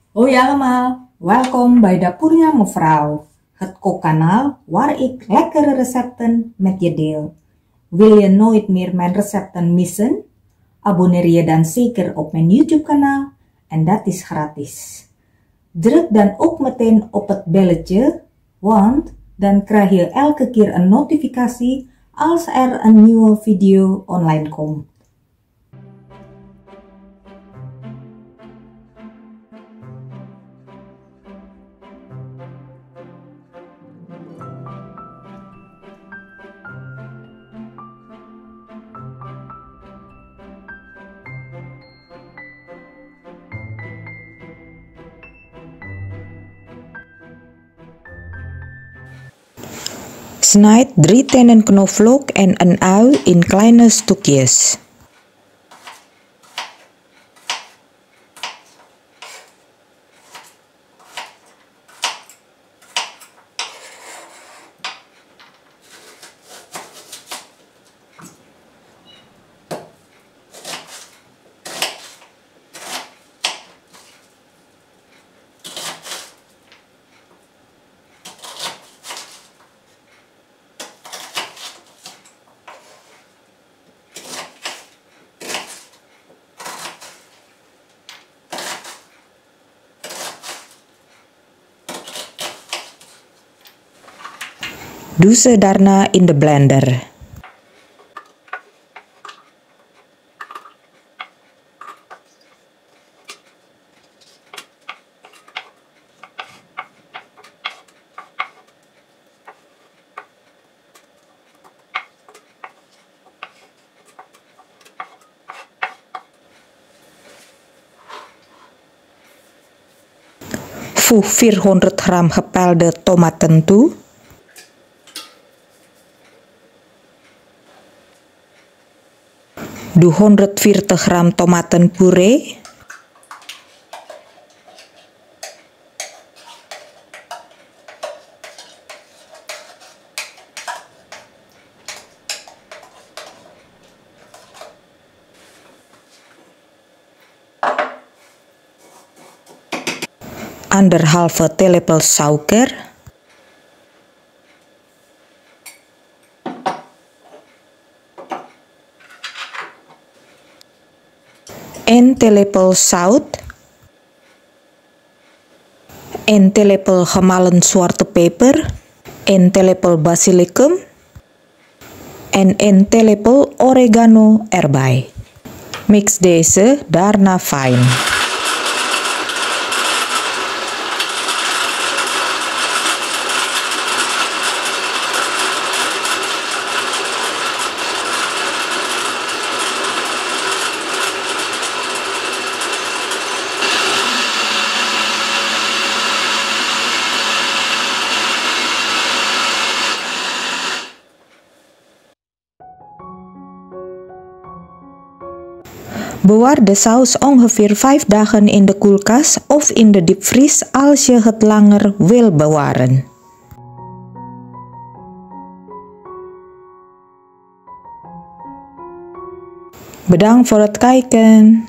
Hoi allemaal, welkom bij Dapurnya Mevrouw, het kookkanaal waar ik lekkere recepten met je deel. Wil je nooit meer mijn recepten missen? Abonneer je dan zeker op mijn YouTube kanaal en dat is gratis. Druk dan ook meteen op het belletje, want dan krijg je elke keer een notificatie als er een nieuwe video online komt. Snijd 3 tenen knoflook en een ui in kleine stukjes. Doe ze daarna in de blender. Voeg 400 gram gepelde tomaten toe. Doe 140 gram tomatenpuree. Anderhalve theelepel suiker. Een theelepel zout. Een theelepel gemalen zwarte peper. Een theelepel basilicum. En een theelepel oregano erbij. Mix deze daarna fijn. Bewaar de saus ongeveer 5 dagen in de koelkast of in de diepvries als je het langer wil bewaren. Bedankt voor het kijken.